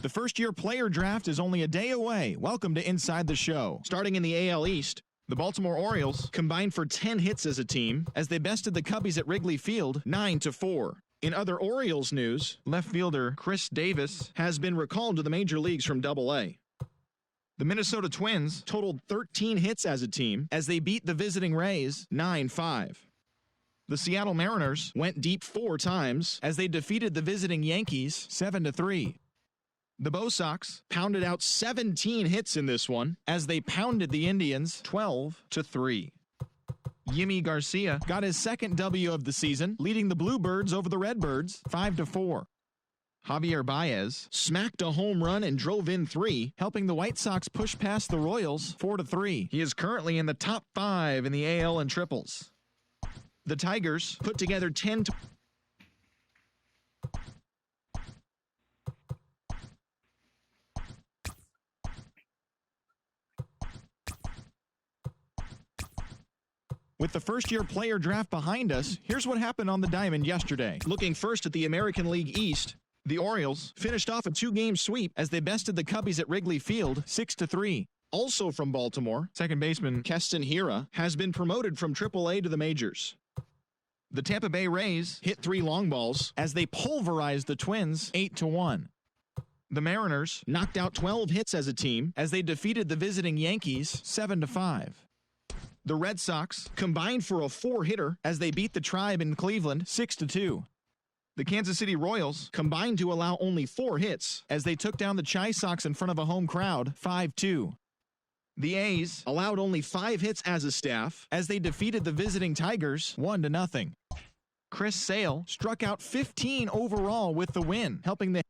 The first-year player draft is only a day away. Welcome to Inside the Show. Starting in the AL East, the Baltimore Orioles combined for 10 hits as a team as they bested the Cubbies at Wrigley Field 9-4. In other Orioles news, left fielder Chris Davis has been recalled to the major leagues from Double-A. The Minnesota Twins totaled 13 hits as a team as they beat the visiting Rays 9-5. The Seattle Mariners went deep 4 times as they defeated the visiting Yankees 7-3. The Bo Sox pounded out 17 hits in this one as they pounded the Indians 12-3. Yimi Garcia got his second W of the season, leading the Bluebirds over the Redbirds 5-4. Javier Baez smacked a home run and drove in 3, helping the White Sox push past the Royals 4-3. He is currently in the top 5 in the AL in triples. The Tigers put together 10 With the first-year player draft behind us, here's what happened on the diamond yesterday. Looking first at the American League East, the Orioles finished off a 2-game sweep as they bested the Cubbies at Wrigley Field 6-3. Also from Baltimore, second baseman Keston Hiura has been promoted from Triple-A to the majors. The Tampa Bay Rays hit 3 long balls as they pulverized the Twins 8-1. The Mariners knocked out 12 hits as a team as they defeated the visiting Yankees 7-5. The Red Sox combined for a 4-hitter as they beat the Tribe in Cleveland 6-2. The Kansas City Royals combined to allow only 4 hits as they took down the Chi Sox in front of a home crowd 5-2. The A's allowed only 5 hits as a staff as they defeated the visiting Tigers 1-0. Chris Sale struck out 15 overall with the win, helping the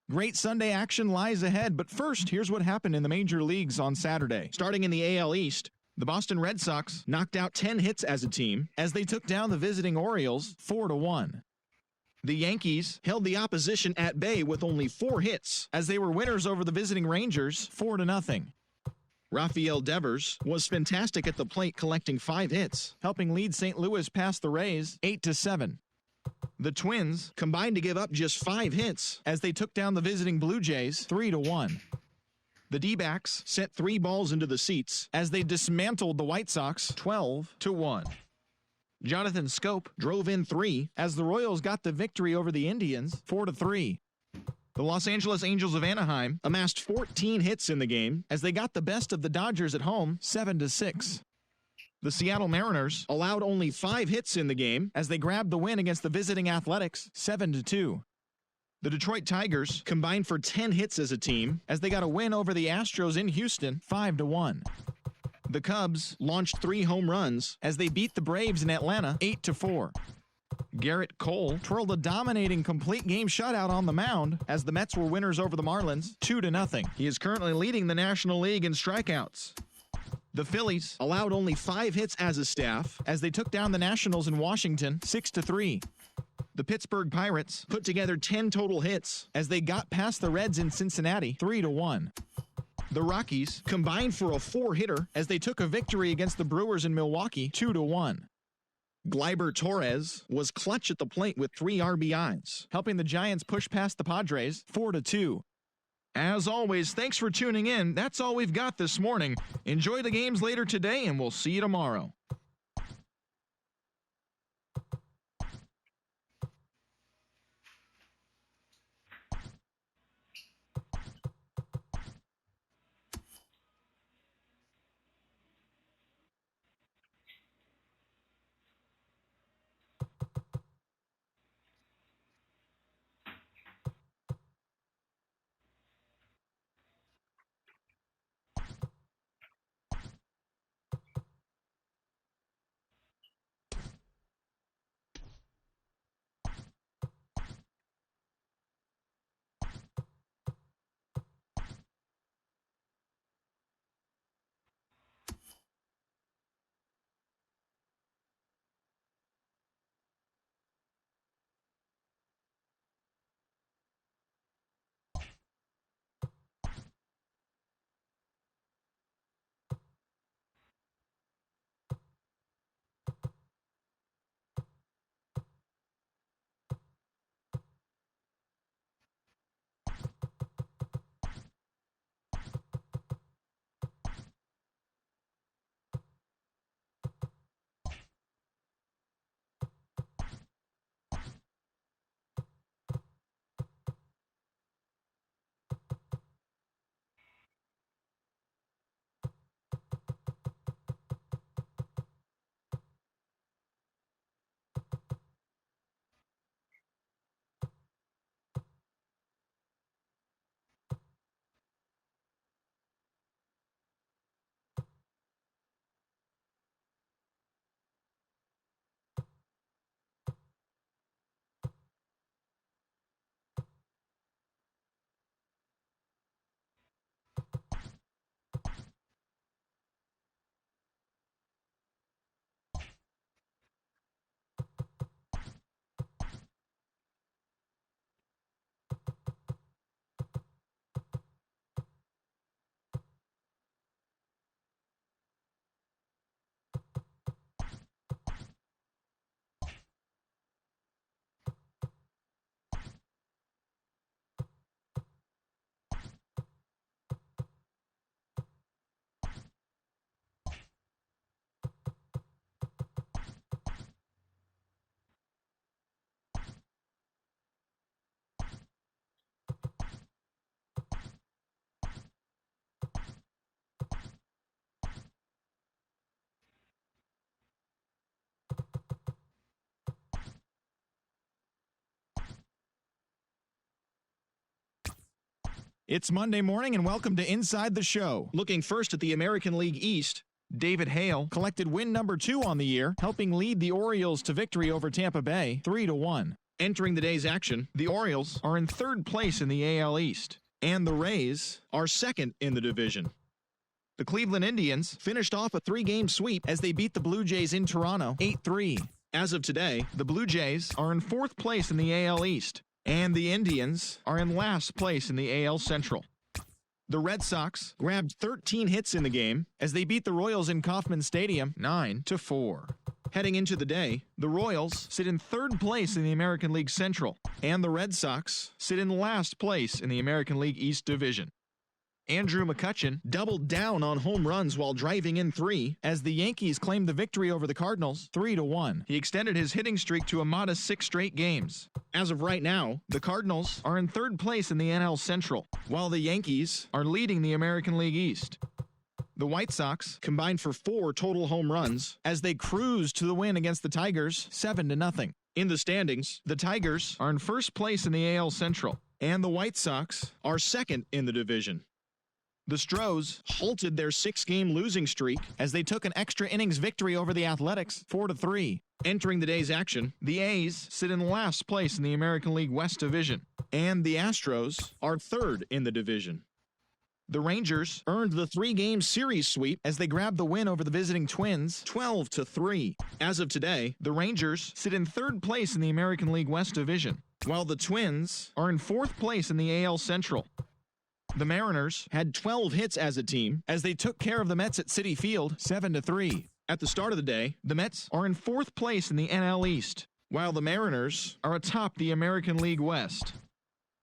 Great Sunday action lies ahead, but first, here's what happened in the major leagues on Saturday. Starting in the AL East, the Boston Red Sox knocked out 10 hits as a team as they took down the visiting Orioles 4-1. The Yankees held the opposition at bay with only 4 hits as they were winners over the visiting Rangers 4-0. Rafael Devers was fantastic at the plate, collecting 5 hits, helping lead St. Louis past the Rays 8-7. The Twins combined to give up just 5 hits as they took down the visiting Blue Jays 3-1. The D-backs sent 3 balls into the seats as they dismantled the White Sox 12-1. Jonathan Scope drove in 3 as the Royals got the victory over the Indians 4-3. The Los Angeles Angels of Anaheim amassed 14 hits in the game as they got the best of the Dodgers at home 7-6. The Seattle Mariners allowed only 5 hits in the game as they grabbed the win against the visiting Athletics 7-2. The Detroit Tigers combined for 10 hits as a team as they got a win over the Astros in Houston 5-1. The Cubs launched 3 home runs as they beat the Braves in Atlanta 8-4. Garrett Cole twirled a dominating complete game shutout on the mound as the Mets were winners over the Marlins 2-0. He is currently leading the National League in strikeouts. The Phillies allowed only 5 hits as a staff as they took down the Nationals in Washington 6-3. The Pittsburgh Pirates put together 10 total hits as they got past the Reds in Cincinnati 3-1. The Rockies combined for a 4-hitter as they took a victory against the Brewers in Milwaukee 2-1. Gleyber Torres was clutch at the plate with 3 RBIs, helping the Giants push past the Padres 4-2. As always, thanks for tuning in. That's all we've got this morning. Enjoy the games later today, and we'll see you tomorrow. It's Monday morning and welcome to Inside the Show. Looking first at the American League East, David Hale collected win number 2 on the year, helping lead the Orioles to victory over Tampa Bay 3-1. Entering the day's action, the Orioles are in 3rd place in the AL East, and the Rays are 2nd in the division. The Cleveland Indians finished off a 3-game sweep as they beat the Blue Jays in Toronto 8-3. As of today, the Blue Jays are in 4th place in the AL East, and the Indians are in last place in the AL Central. The Red Sox grabbed 13 hits in the game as they beat the Royals in Kauffman Stadium 9-4. Heading into the day, the Royals sit in 3rd place in the American League Central, and the Red Sox sit in last place in the American League East Division. Andrew McCutchen doubled down on home runs while driving in 3 as the Yankees claimed the victory over the Cardinals 3-1. He extended his hitting streak to a modest 6 straight games. As of right now, the Cardinals are in 3rd place in the NL Central, while the Yankees are leading the American League East. The White Sox combined for 4 total home runs as they cruised to the win against the Tigers 7-0. In the standings, the Tigers are in 1st place in the AL Central, and the White Sox are 2nd in the division. The Stros halted their 6-game losing streak as they took an extra innings victory over the Athletics 4-3. Entering the day's action, the A's sit in last place in the American League West Division, and the Astros are 3rd in the division. The Rangers earned the 3-game series sweep as they grabbed the win over the visiting Twins 12-3. As of today, the Rangers sit in 3rd place in the American League West Division, while the Twins are in 4th place in the AL Central. The Mariners had 12 hits as a team as they took care of the Mets at Citi Field 7-3. At the start of the day, the Mets are in 4th place in the NL East, while the Mariners are atop the American League West.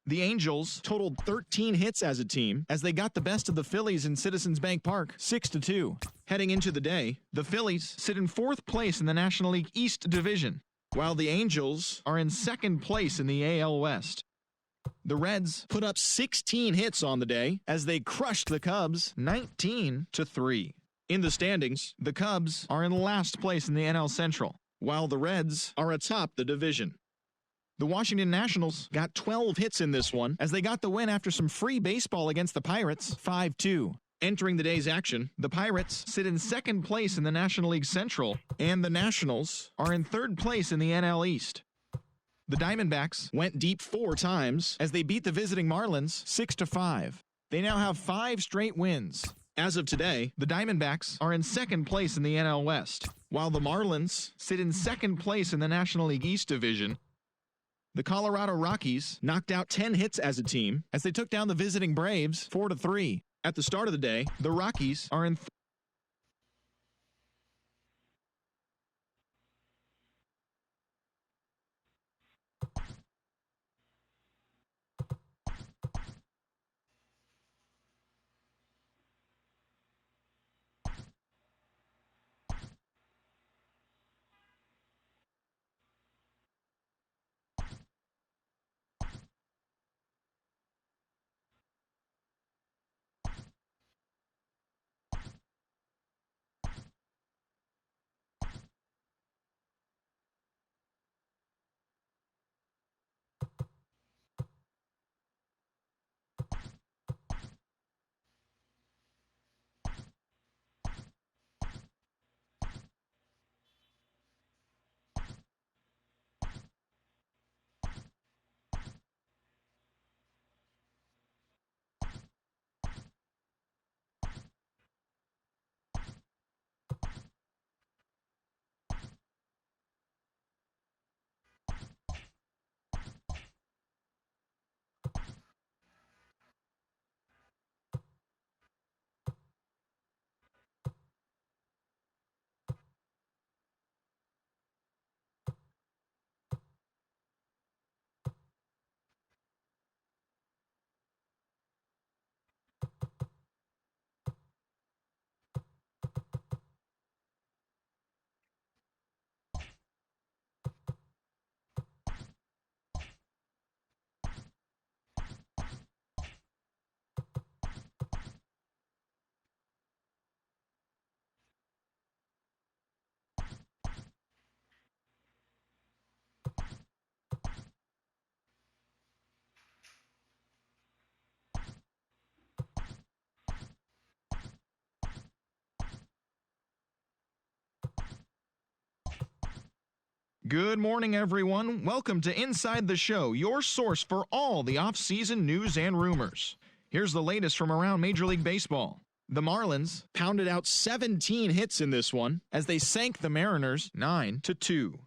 The Angels totaled 13 hits as a team as they got the best of the Phillies in Citizens Bank Park 6-2. Heading into the day, the Phillies sit in 4th place in the National League East Division, while the Angels are in 2nd place in the AL West. The Reds put up 16 hits on the day as they crushed the Cubs 19-3. In the standings, the Cubs are in last place in the NL Central, while the Reds are atop the division. The Washington Nationals got 12 hits in this one as they got the win after some free baseball against the Pirates 5-2. Entering the day's action, the Pirates sit in 2nd place in the National League Central, and the Nationals are in 3rd place in the NL East. The Diamondbacks went deep 4 times as they beat the visiting Marlins 6-5. They now have 5 straight wins. As of today, the Diamondbacks are in 2nd place in the NL West, while the Marlins sit in 2nd place in the National League East Division. The Colorado Rockies knocked out 10 hits as a team as they took down the visiting Braves 4-3. At the start of the day, the Rockies are in Good morning, everyone. Welcome to Inside the Show, your source for all the off-season news and rumors. Here's the latest from around Major League Baseball. The Marlins pounded out 17 hits in this one as they sank the Mariners 9-2.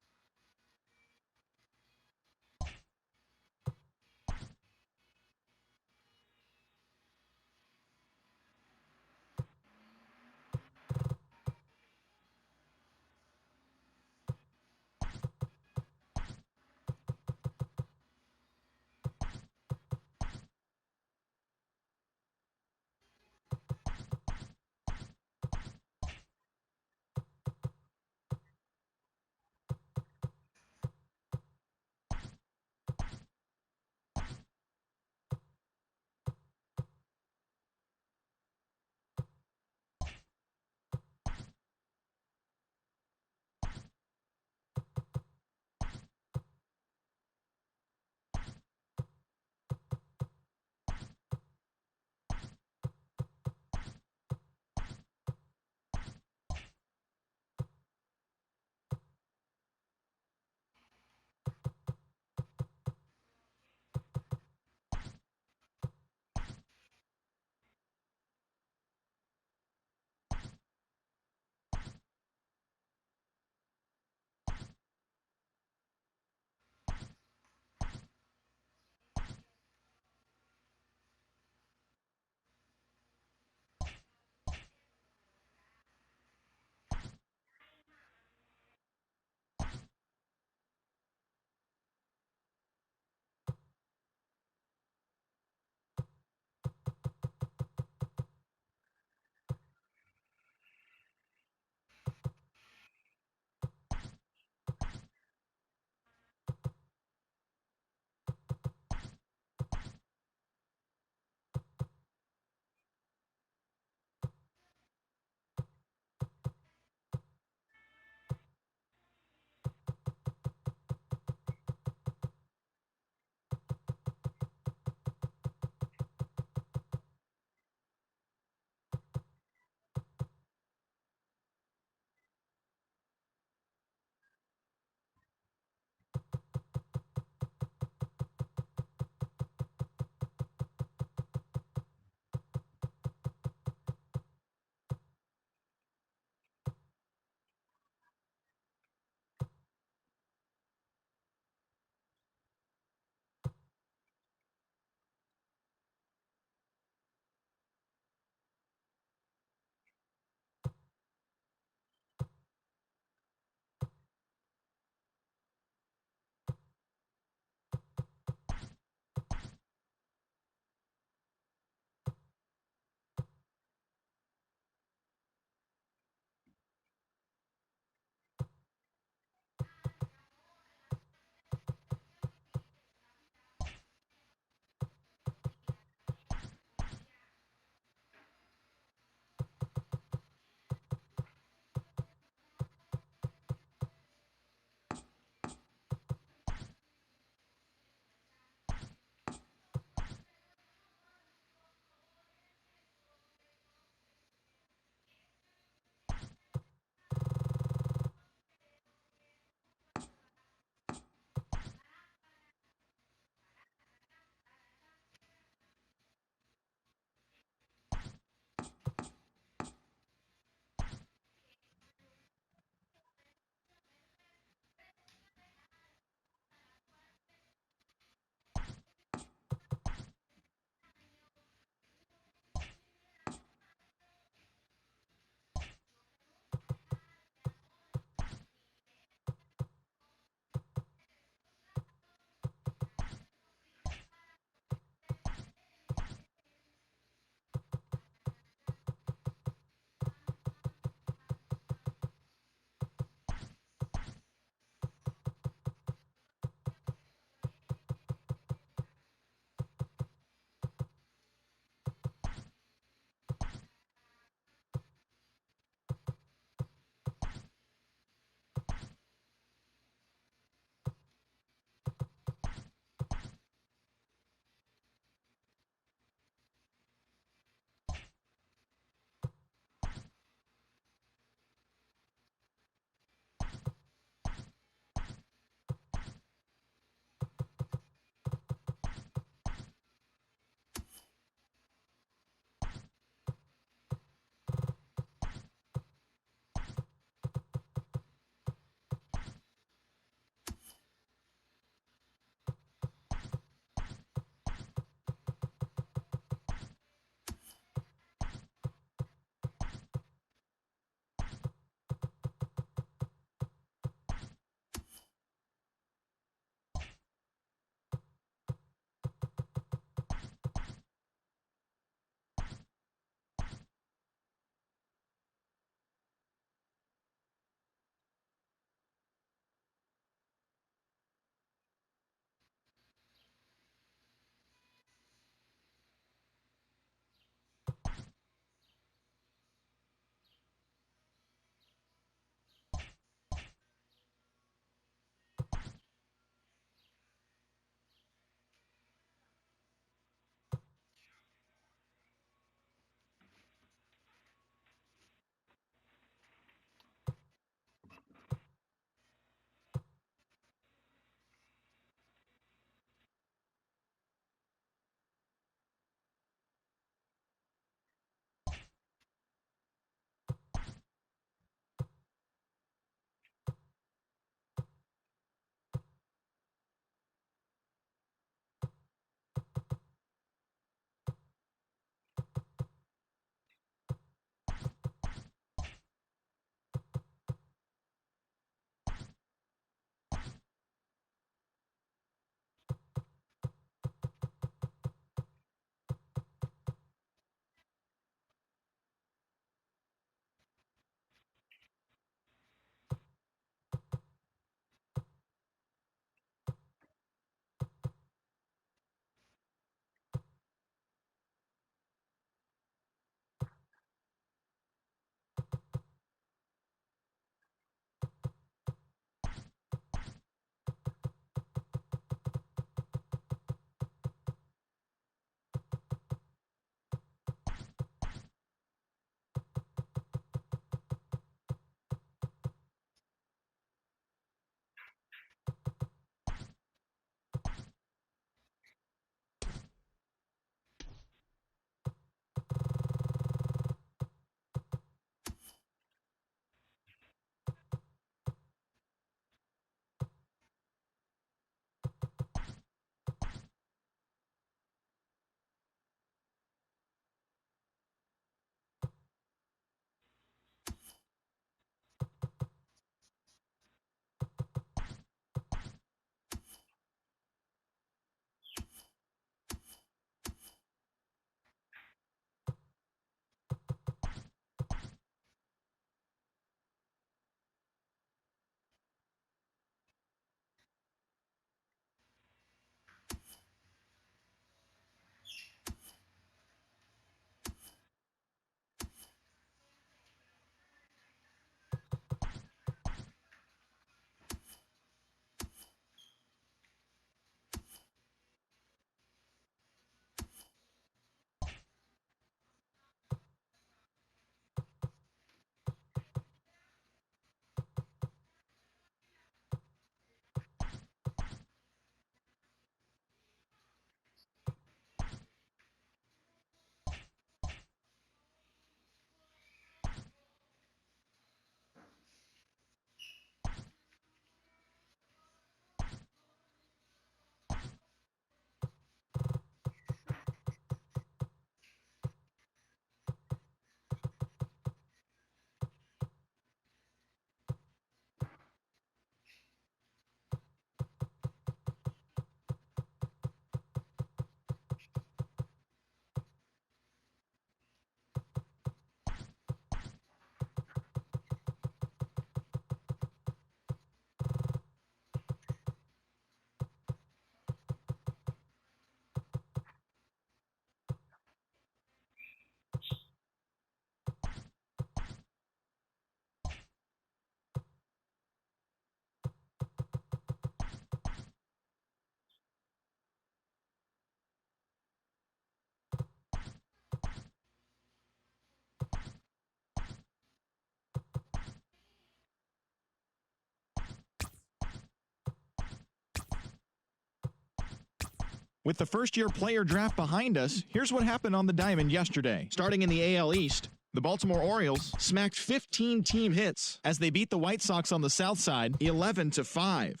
With the first-year player draft behind us, here's what happened on the diamond yesterday. Starting in the AL East, the Baltimore Orioles smacked 15 team hits as they beat the White Sox on the south side 11-5.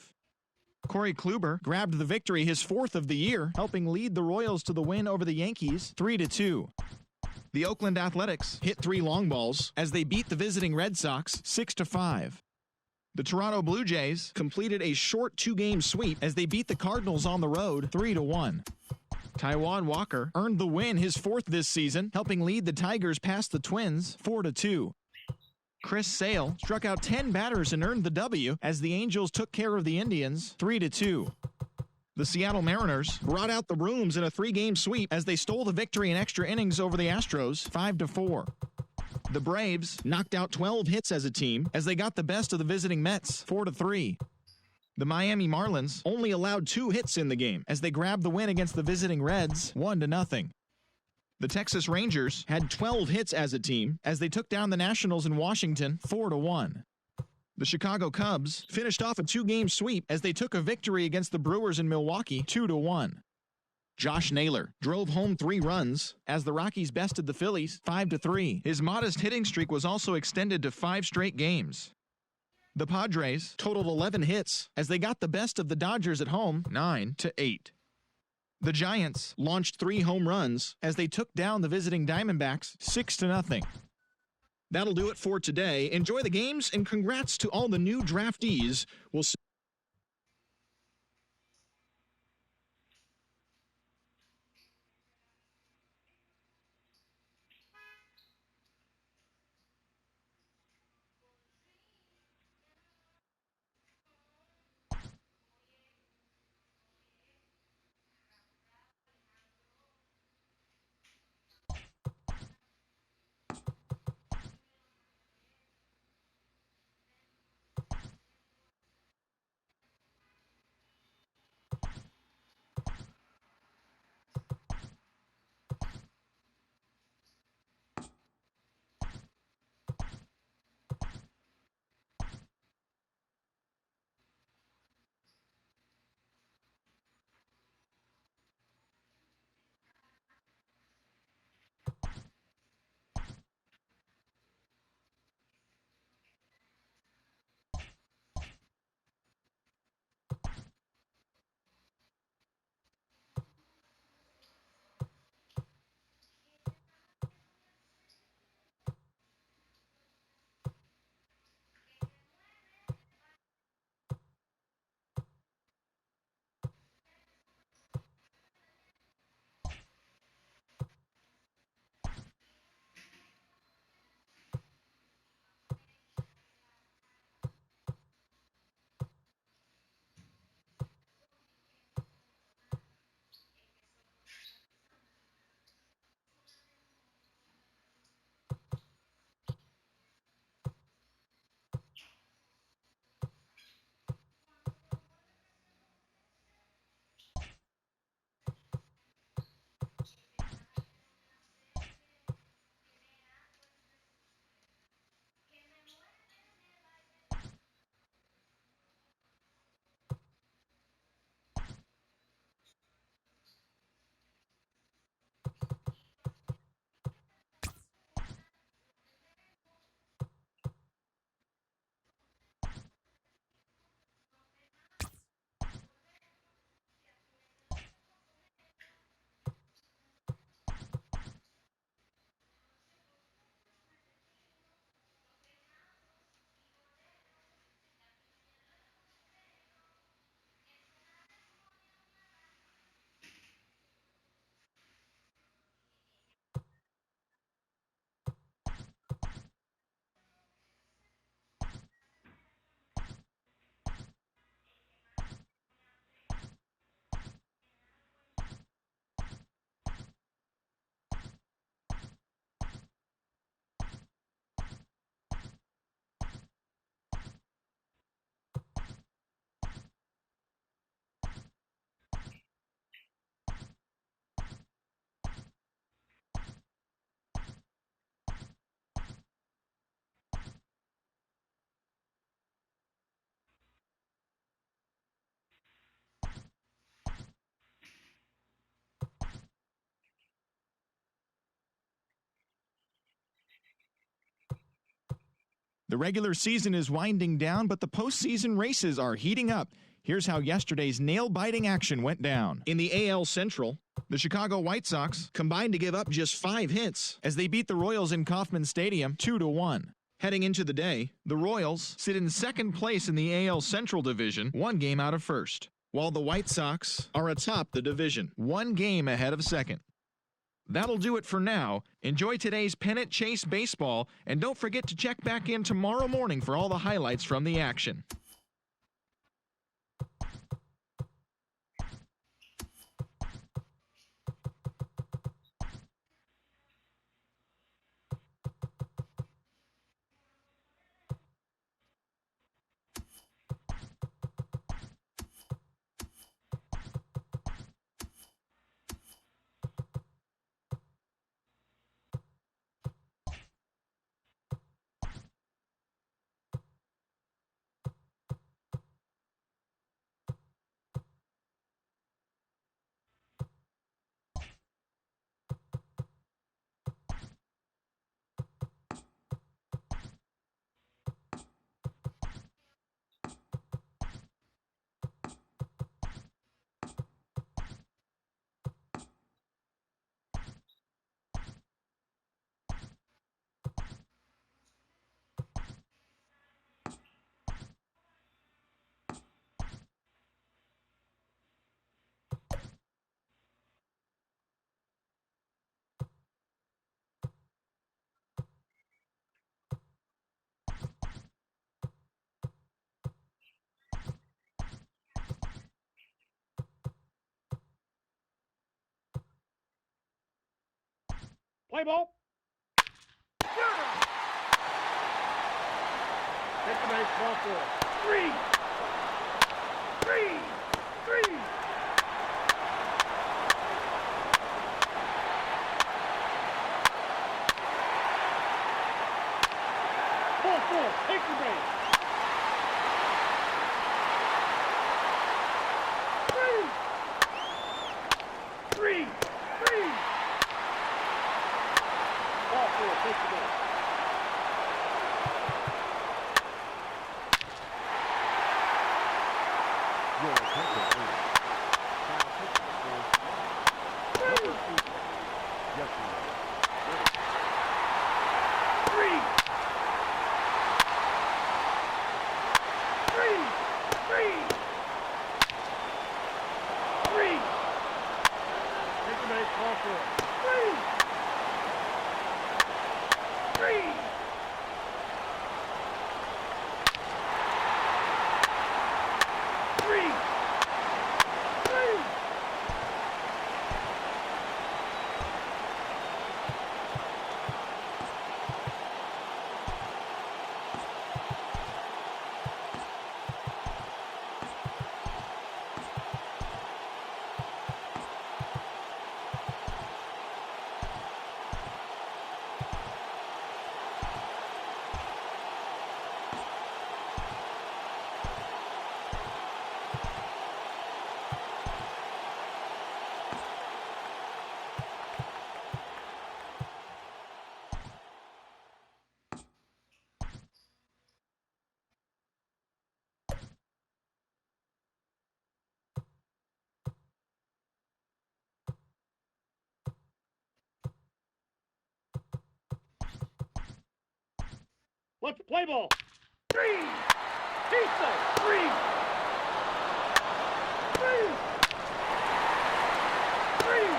Corey Kluber grabbed the victory, his fourth of the year, helping lead the Royals to the win over the Yankees 3-2. The Oakland Athletics hit 3 long balls as they beat the visiting Red Sox 6-5. The Toronto Blue Jays completed a short 2-game sweep as they beat the Cardinals on the road 3-1. Taijuan Walker earned the win, his fourth this season, helping lead the Tigers past the Twins 4-2. Chris Sale struck out 10 batters and earned the W as the Angels took care of the Indians 3-2. The Seattle Mariners brought out the brooms in a 3-game sweep as they stole the victory in extra innings over the Astros 5-4. The Braves knocked out 12 hits as a team as they got the best of the visiting Mets 4-3. The Miami Marlins only allowed 2 hits in the game as they grabbed the win against the visiting Reds 1-0. The Texas Rangers had 12 hits as a team as they took down the Nationals in Washington 4-1. The Chicago Cubs finished off a 2-game sweep as they took a victory against the Brewers in Milwaukee 2-1. Josh Naylor drove home 3 runs as the Rockies bested the Phillies 5-3. His modest hitting streak was also extended to 5 straight games. The Padres totaled 11 hits as they got the best of the Dodgers at home 9-8. The Giants launched 3 home runs as they took down the visiting Diamondbacks 6-0. That'll do it for today. Enjoy the games and congrats to all the new draftees. We'll see The regular season is winding down, but the postseason races are heating up. Here's how yesterday's nail-biting action went down. In the AL Central, the Chicago White Sox combined to give up just 5 hits as they beat the Royals in Kauffman Stadium 2-1. Heading into the day, the Royals sit in second place in the AL Central Division, 1 game out of first, while the White Sox are atop the division, 1 game ahead of second. That'll do it for now. Enjoy today's pennant chase baseball, and don't forget to check back in tomorrow morning for all the highlights from the action. Play ball. Take the base, ball 4. 3. 3. 3. Ball 4. Take the base. 3. 3. 3. Ball 4, take the ball. Your attention, please. Now take the ball. Yes, Three. 3. 3. 3. Take the base, ball 4. 3. 3. 3. 3. Let's play ball. 3. Pizza. 3. 3. 3.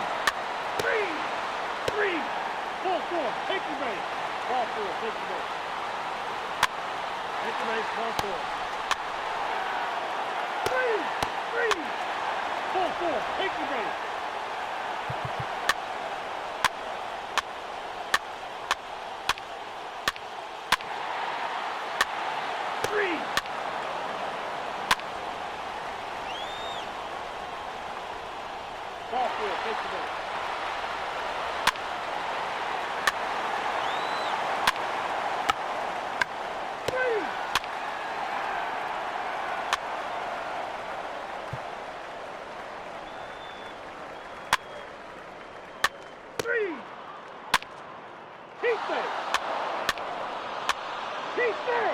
3. 3. Ball 4. Take the base. Ball 4. Take the base. Take the base. Ball 4. 3. 3. Ball 4. Take the base. 3. Ball 4, take the ball. 3. 3. Keep there. Keep there.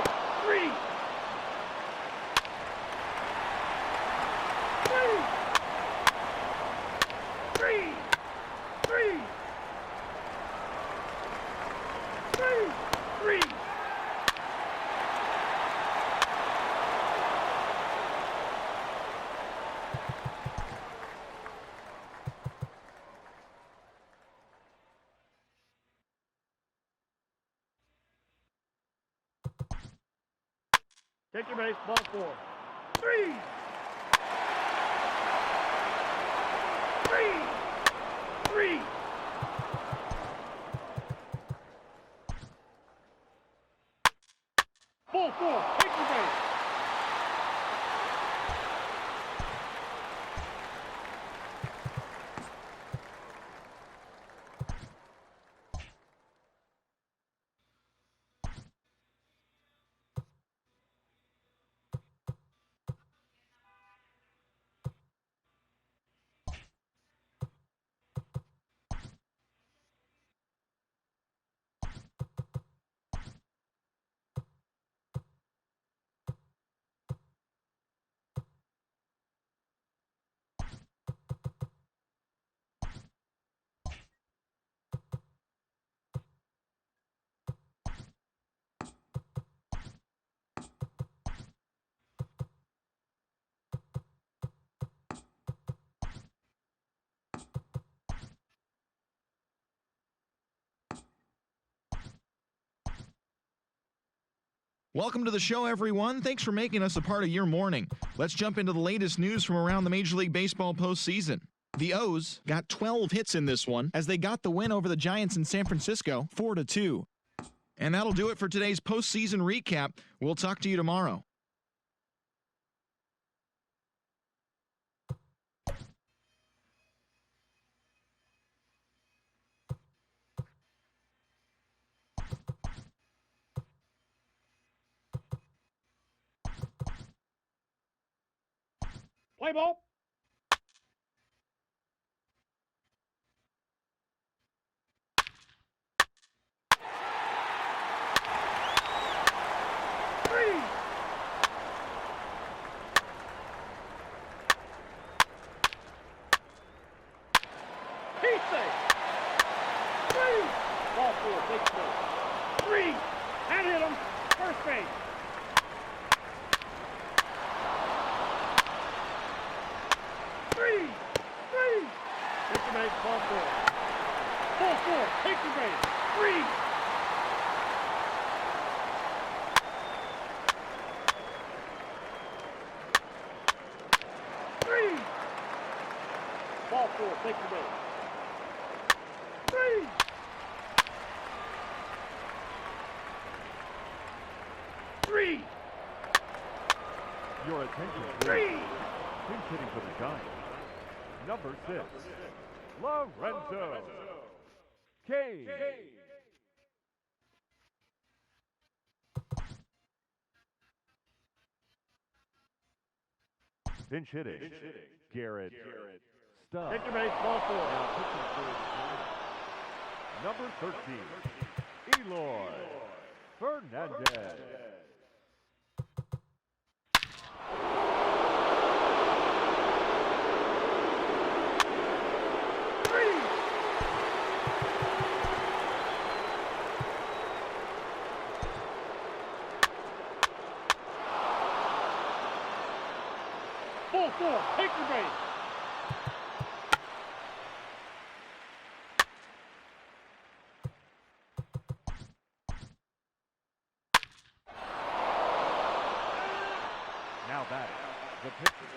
Take your base, ball 4. 3! 3! Ball 4, take your base. Welcome to the show, everyone. Thanks for making us a part of your morning. Let's jump into the latest news from around the Major League Baseball postseason. The O's got 12 hits in this one as they got the win over the Giants in San Francisco 4-2. And that'll do it for today's postseason recap. We'll talk to you tomorrow. Play ball. He's safe. 3! Ball 4, take your base. 3! That hit him. First base. 3! Take your base, ball 4. Ball 4, take your base. 3! Ball 4, take your base. 3! Your attention, please. 3! Pinch hitting for the Giants. Number 6, Lorenzo K. Pinch hitting, Garrett Stubb. Take your base, ball 4. Now pitching for number 13, Eloy Fernandez. Ball 4, take your base. Now batting, the pitcher,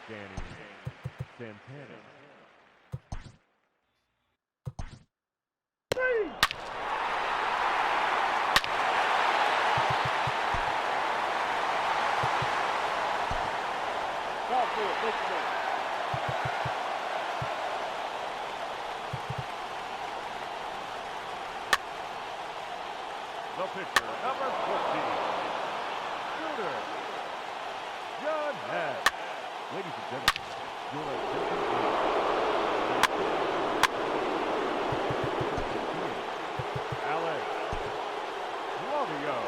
Danny Santana. 3! Ball 4, take your base. The pitcher, number 14, shooter, John Head. Ladies and gentlemen, your attention please. Alex Claudio.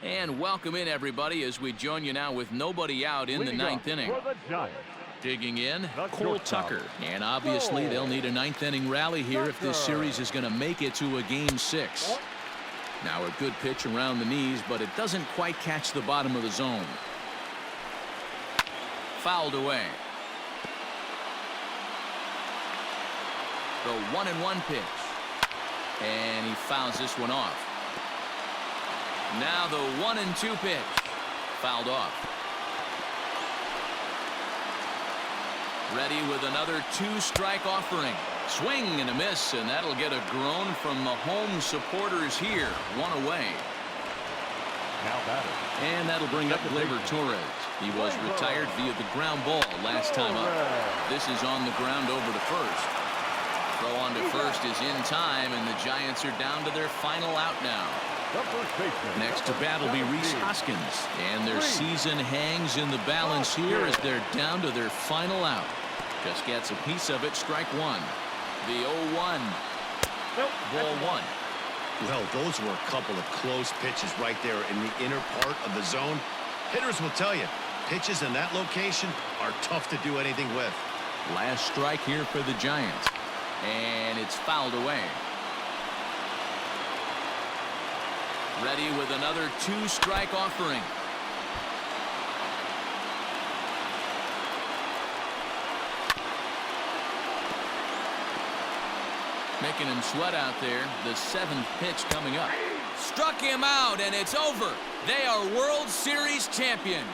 And welcome in, everybody, as we join you now with nobody out in the Leading ninth up inning. for the Giants, Digging in, That's Cole shortstop. Tucker. And obviously they'll need a ninth-inning rally here if this series is going to make it to a Game 6. Now a good pitch around the knees, but it doesn't quite catch the bottom of the zone. Fouled away. The 1-1 pitch. And he fouls this one off. Now the 1-2 pitch. Fouled off. Ready with another two-strike offering. Swing and a miss, and that'll get a groan from the home supporters here. One away. Now batter. And that'll bring up Gleyber Torres. He was retired via the ground ball last time up. This is on the ground over to first. Throw on to first is in time, and the Giants are down to their final out now. Next to bat will be Rhys Hoskins, and their season hangs in the balance here as they're down to their final out. Just gets a piece of it, strike one. The 0-1. Ball one. Well, those were a couple of close pitches right there in the inner part of the zone. Hitters will tell you, pitches in that location are tough to do anything with. Last strike here for the Giants, and it's fouled away. Ready with another two-strike offering. Making him sweat out there. The seventh pitch coming up. Struck him out, and it's over. They are World Series champions.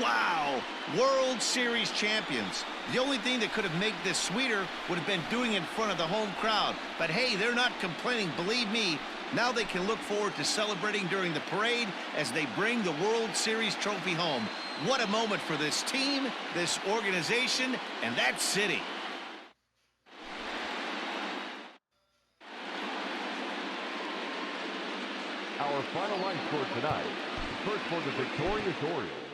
Wow, World Series champions. The only thing that could have made this sweeter would have been doing it in front of the home crowd. But hey, they're not complaining, believe me. Now they can look forward to celebrating during the parade as they bring the World Series trophy home. What a moment for this team, this organization, and that city. Our final line score tonight. First for the victorious Orioles,